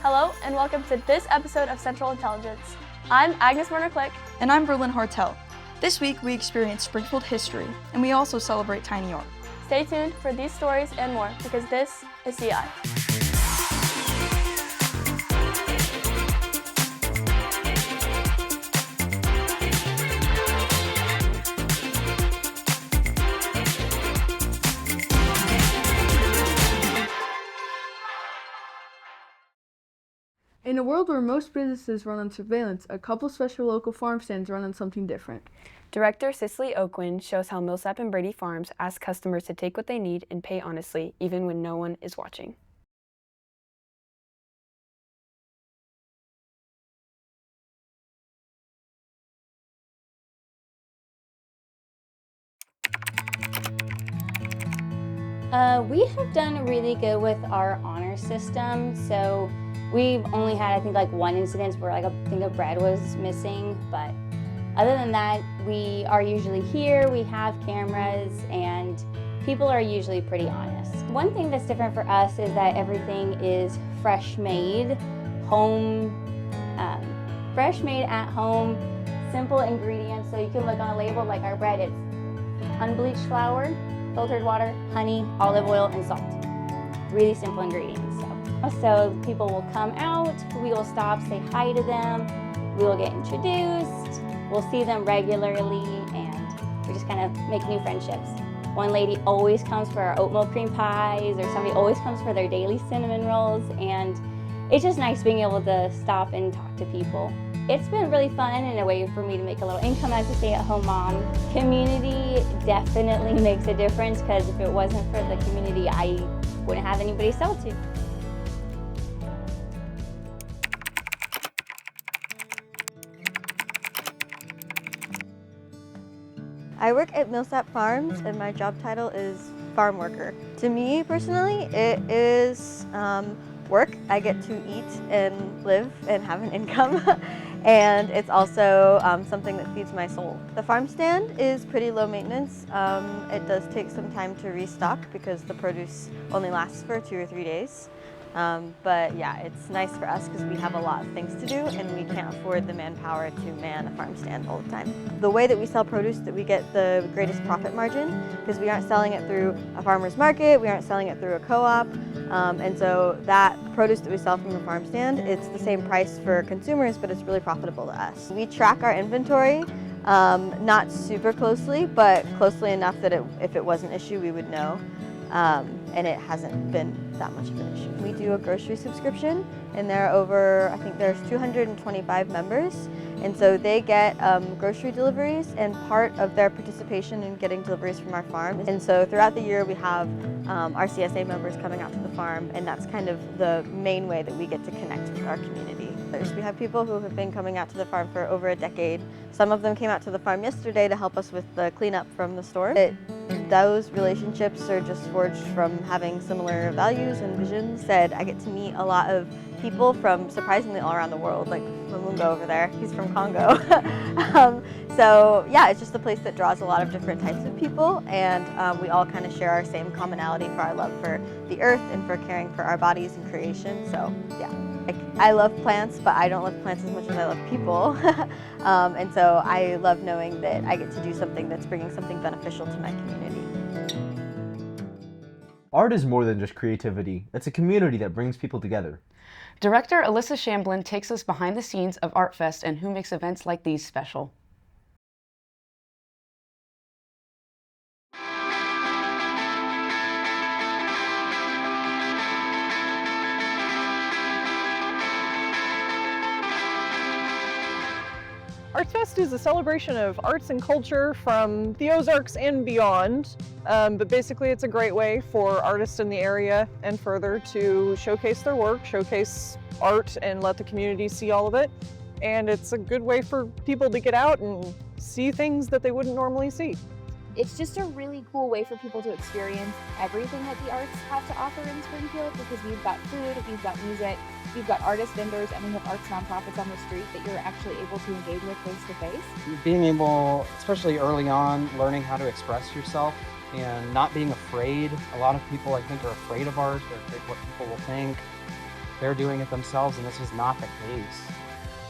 Hello and welcome to this episode of Central Intelligence. I'm Agnes Werner-Click. And I'm Berlin Hartel. This week we experience Springfield history, and we also celebrate Tiny Art. Stay tuned for these stories and more because this is CI. In a world where most businesses run on surveillance, a couple special local farm stands run on something different. Director Cicely Oakwind shows how Millsap and Brady Farms ask customers to take what they need and pay honestly, even when no one is watching. We have done really good with our honor system. So we've only had, I think, like one incident where a thing of bread was missing. But other than that, we are usually here, we have cameras, and people are usually pretty honest. One thing that's different for us is that everything is fresh made, fresh made at home, simple ingredients. So you can look on a label like our bread, it's unbleached flour, filtered water, honey, olive oil, and salt. Really simple ingredients. So people will come out, we will stop, say hi to them, we will get introduced, we'll see them regularly, and we just kind of make new friendships. One lady always comes for our oatmeal cream pies, or somebody always comes for their daily cinnamon rolls, and it's just nice being able to stop and talk to people. It's been really fun and a way for me to make a little income as a stay-at-home mom. Community definitely makes a difference, because if it wasn't for the community, I wouldn't have anybody to sell to. I work at Millsap Farms, and my job title is farm worker. To me personally, it is work. I get to eat and live and have an income. And it's also something that feeds my soul. The farm stand is pretty low maintenance. It does take some time to restock because the produce only lasts for 2 or 3 days. But yeah, it's nice for us because we have a lot of things to do and we can't afford the manpower to man a farm stand all the time. The way that we sell produce, that we get the greatest profit margin, because we aren't selling it through a farmer's market, we aren't selling it through a co-op, and so that produce that we sell from the farm stand, it's the same price for consumers, but it's really profitable to us. We track our inventory, not super closely, but closely enough that if it was an issue, we would know. And it hasn't been that much of an issue. We do a grocery subscription, and there are over, I think there's 225 members, and so they get grocery deliveries, and part of their participation in getting deliveries from our farm. And so throughout the year we have our CSA members coming out to the farm, and that's kind of the main way that we get to connect with our community. We have people who have been coming out to the farm for over a decade. Some of them came out to the farm yesterday to help us with the cleanup from the storm. Those relationships are just forged from having similar values and visions. I get to meet a lot of people from surprisingly all around the world, like Mamungo over there, he's from Congo. So yeah, it's just a place that draws a lot of different types of people, and we all kind of share our same commonality for our love for the earth and for caring for our bodies and creation. So yeah, I love plants, but I don't love plants as much as I love people. And so I love knowing that I get to do something that's bringing something beneficial to my community. Art is more than just creativity. It's a community that brings people together. Director Alyssa Shamblin takes us behind the scenes of ArtFest and who makes events like these special. ArtFest is a celebration of arts and culture from the Ozarks and beyond, but basically it's a great way for artists in the area and further to showcase their work, showcase art, and let the community see all of it. And it's a good way for people to get out and see things that they wouldn't normally see. It's just a really cool way for people to experience everything that the arts have to offer in Springfield, because we've got food, we've got music, we've got artist vendors, and we have arts nonprofits on the street that you're actually able to engage with face to face. Being able, especially early on, learning how to express yourself and not being afraid. A lot of people, I think, are afraid of art. They're afraid of what people will think. they're doing it themselves, and this is not the case.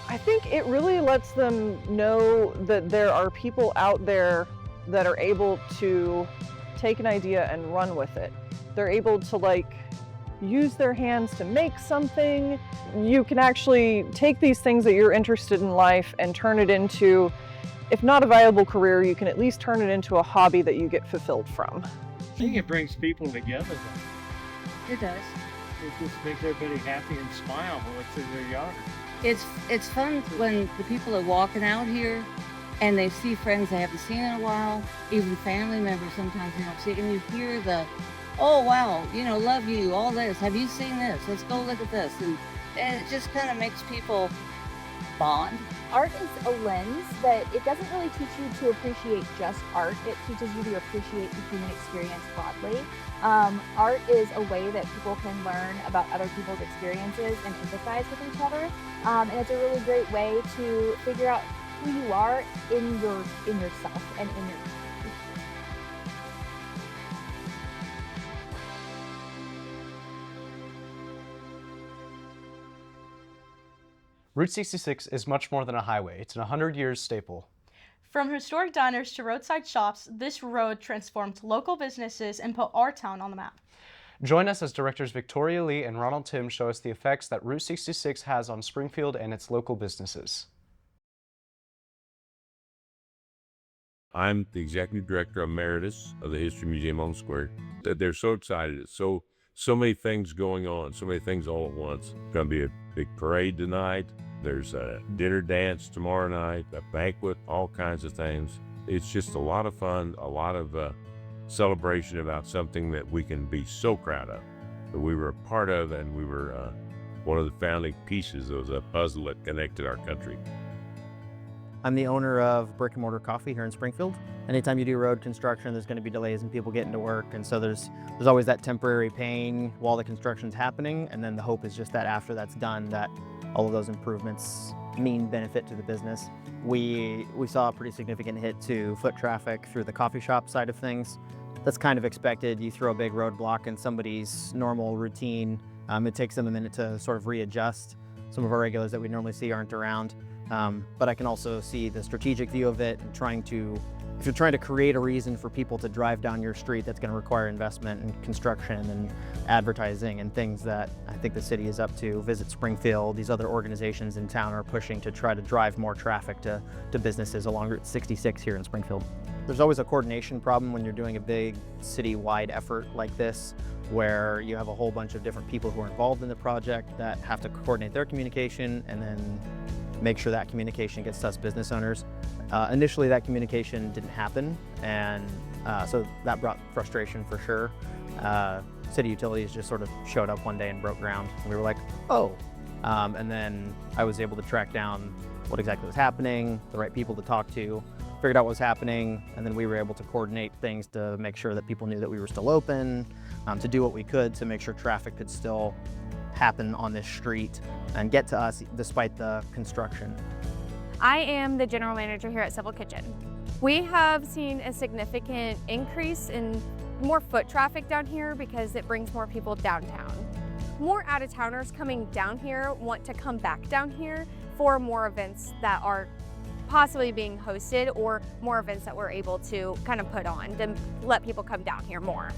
I think it really lets them know that there are people out there that are able to take an idea and run with it. They're able to like use their hands to make something. You can actually take these things that you're interested in life and turn it into, if not a viable career, you can at least turn it into a hobby that you get fulfilled from. I think it brings people together though. It does. It just makes everybody happy and smile when it's in their yard. It's fun when the people are walking out here and they see friends they haven't seen in a while, even family members sometimes they don't see, and you hear the, oh wow, you know, love you, all this, have you seen this, let's go look at this, and it just kind of makes people bond. Art is a lens that it doesn't really teach you to appreciate just art, it teaches you to appreciate the human experience broadly. Art is a way that people can learn about other people's experiences and empathize with each other, and it's a really great way to figure out who you are in yourself and in your community. Route 66 is much more than a highway. It's an 100-year staple. From historic diners to roadside shops, this road transformed local businesses and put our town on the map. Join us as directors Victoria Lee and Ronald Tim show us the effects that Route 66 has on Springfield and its local businesses. I'm the executive director emeritus of the History Museum on the Square. They're so excited. It's so many things going on, so many things all at once. It's going to be a big parade tonight. There's a dinner dance tomorrow night, a banquet, all kinds of things. It's just a lot of fun, a lot of celebration about something that we can be so proud of, that we were a part of, and we were one of the founding pieces of the puzzle that connected our country. I'm the owner of Brick and Mortar Coffee here in Springfield. Anytime you do road construction, there's going to be delays in people getting to work, and so there's always that temporary pain while the construction's happening, and then the hope is just that after that's done, that all of those improvements mean benefit to the business. We saw a pretty significant hit to foot traffic through the coffee shop side of things. That's kind of expected. You throw a big roadblock in somebody's normal routine, it takes them a minute to sort of readjust. Some of our regulars that we normally see aren't around. But I can also see the strategic view of it and if you're trying to create a reason for people to drive down your street, that's going to require investment and construction and advertising and things that I think the city is up to. Visit Springfield, these other organizations in town are pushing to try to drive more traffic to businesses along Route 66 here in Springfield. There's always a coordination problem when you're doing a big city-wide effort like this, where you have a whole bunch of different people who are involved in the project that have to coordinate their communication and then make sure that communication gets to us business owners. Initially, that communication didn't happen, and so that brought frustration for sure. City Utilities just sort of showed up one day and broke ground. And we were like, oh. And then I was able to track down what exactly was happening, the right people to talk to, figured out what was happening, and then we were able to coordinate things to make sure that people knew that we were still open, to do what we could to make sure traffic could still happen on this street and get to us despite the construction. I am the general manager here at Civil Kitchen. We have seen a significant increase in more foot traffic down here because it brings more people downtown. More out-of-towners coming down here want to come back down here for more events that are possibly being hosted or more events that we're able to kind of put on to let people come down here more.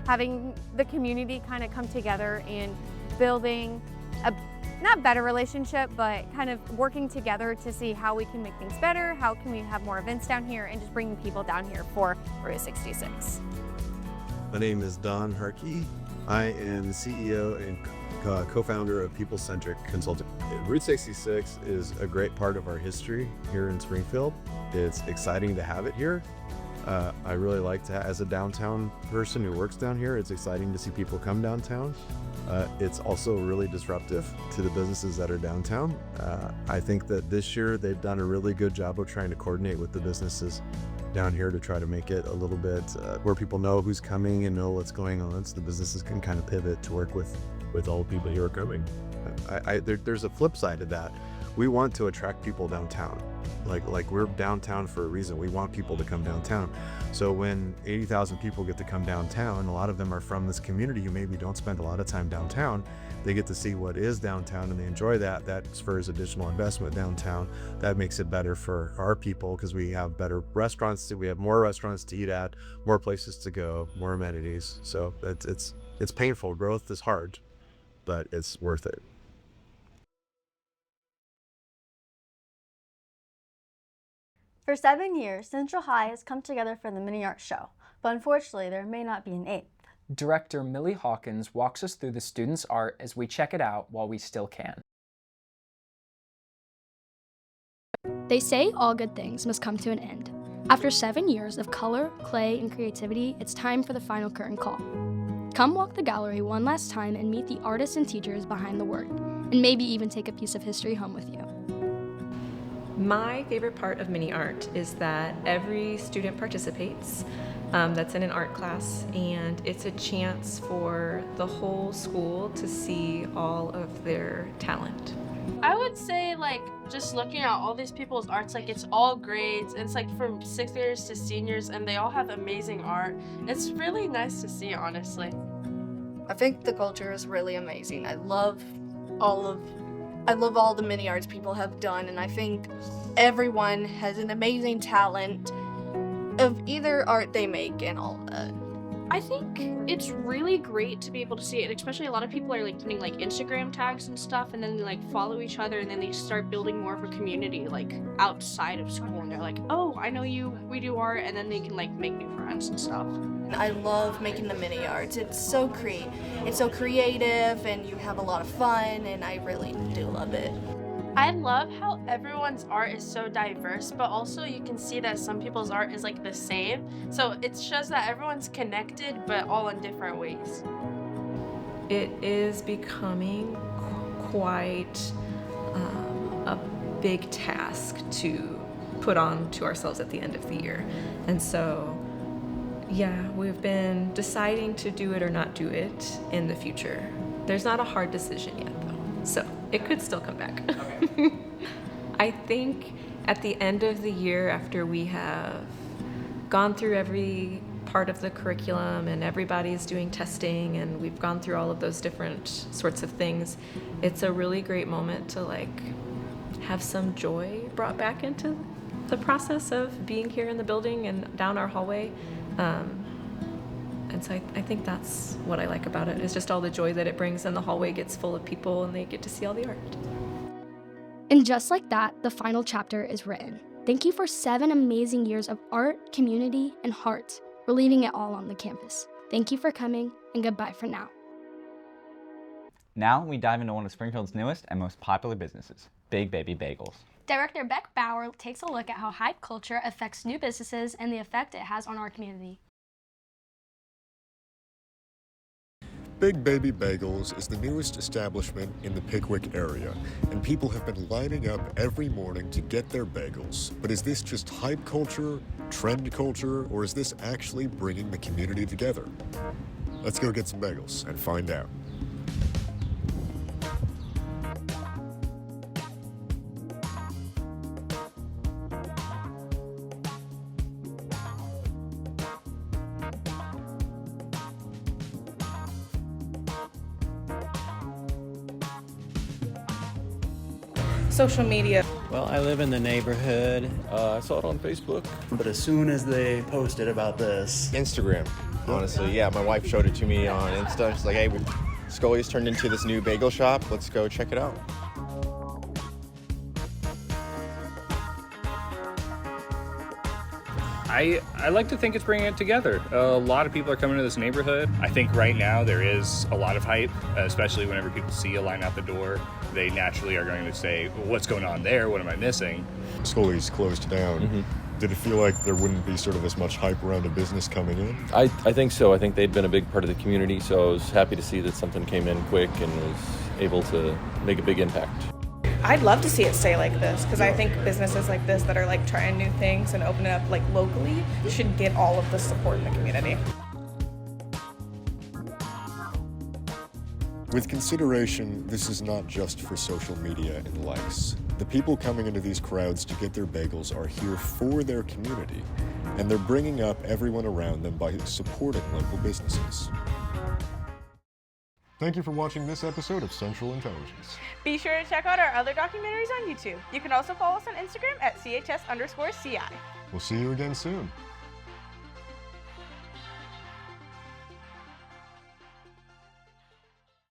Having the community kind of come together and building a not better relationship, but kind of working together to see how we can make things better, how can we have more events down here, and just bringing people down here for Route 66. My name is Don Harkey. I am the CEO and co-founder of People Centric Consulting. Route 66 is a great part of our history here in Springfield. It's exciting to have it here. I really like to, as a downtown person who works down here, it's exciting to see people come downtown. It's also really disruptive to the businesses that are downtown. I think that this year they've done a really good job of trying to coordinate with the businesses down here to try to make it a little bit where people know who's coming and know what's going on, so the businesses can kind of pivot to work with all the people who are coming. There's a flip side to that. we want to attract people downtown. Like we're downtown for a reason. We want people to come downtown. So when 80,000 people get to come downtown, a lot of them are from this community who maybe don't spend a lot of time downtown. They get to see what is downtown and they enjoy that. That spurs additional investment downtown. That makes it better for our people because we have better restaurants. We have more restaurants to eat at, more places to go, more amenities. So it's painful. Growth is hard, but it's worth it. For 7 years, Central High has come together for the Mini Art Show, but unfortunately there may not be an 8th. Director Millie Hawkins walks us through the students' art as we check it out while we still can. They say all good things must come to an end. After 7 years of color, clay, and creativity, it's time for the final curtain call. Come walk the gallery one last time and meet the artists and teachers behind the work, and maybe even take a piece of history home with you. My favorite part of Mini Art is that every student participates that's in an art class, and it's a chance for the whole school to see all of their talent. I would say, like, just looking at all these people's arts, like, it's all grades. It's like from 6th graders to seniors, and they all have amazing art. It's really nice to see, honestly. I think the culture is really amazing. I love all the mini arts people have done, and I think everyone has an amazing talent of either art they make and all that. I think it's really great to be able to see it, especially a lot of people are like doing like Instagram tags and stuff, and then they like follow each other, and then they start building more of a community like outside of school, and they're like, oh, I know you, we do art, and then they can like make new friends and stuff. I love making the mini arts. It's so creative, and you have a lot of fun, and I really do love it. I love how everyone's art is so diverse, but also you can see that some people's art is like the same. So it shows that everyone's connected, but all in different ways. It is becoming quite a big task to put on to ourselves at the end of the year. And so, yeah, we've been deciding to do it or not do it in the future. There's not a hard decision yet, though, so it could still come back. Okay. I think at the end of the year, after we have gone through every part of the curriculum and everybody's doing testing and we've gone through all of those different sorts of things, it's a really great moment to like have some joy brought back into the process of being here in the building and down our hallway. And so I think that's what I like about it, is just all the joy that it brings, and the hallway gets full of people and they get to see all the art. And just like that, the final chapter is written. Thank you for 7 amazing years of art, community, and heart. We're leaving it all on the campus. Thank you for coming, and goodbye for now. Now we dive into one of Springfield's newest and most popular businesses, Big Baby Bagels. Director Beck Bauer takes a look at how hype culture affects new businesses and the effect it has on our community. Big Baby Bagels is the newest establishment in the Pickwick area, and people have been lining up every morning to get their bagels. But is this just hype culture, trend culture, or is this actually bringing the community together? Let's go get some bagels and find out. Social media. Well, I live in the neighborhood. I saw it on Facebook. But as soon as they posted about this, Instagram, honestly, yeah. My wife showed it to me on Insta. She's like, hey, Scully's turned into this new bagel shop. Let's go check it out. I like to think it's bringing it together. A lot of people are coming to this neighborhood. I think right now there is a lot of hype, especially whenever people see a line out the door. They naturally are going to say, well, what's going on there? What am I missing? Scully's closed down. Mm-hmm. Did it feel like there wouldn't be sort of as much hype around a business coming in? I think so. I think they'd been a big part of the community, so I was happy to see that something came in quick and was able to make a big impact. I'd love to see it stay like this, because I think businesses like this that are like trying new things and opening up like locally should get all of the support in the community. With consideration, this is not just for social media and likes. The people coming into these crowds to get their bagels are here for their community, and they're bringing up everyone around them by supporting local businesses. Thank you for watching this episode of Central Intelligence. Be sure to check out our other documentaries on YouTube. You can also follow us on Instagram at @CHS_CI. We'll see you again soon.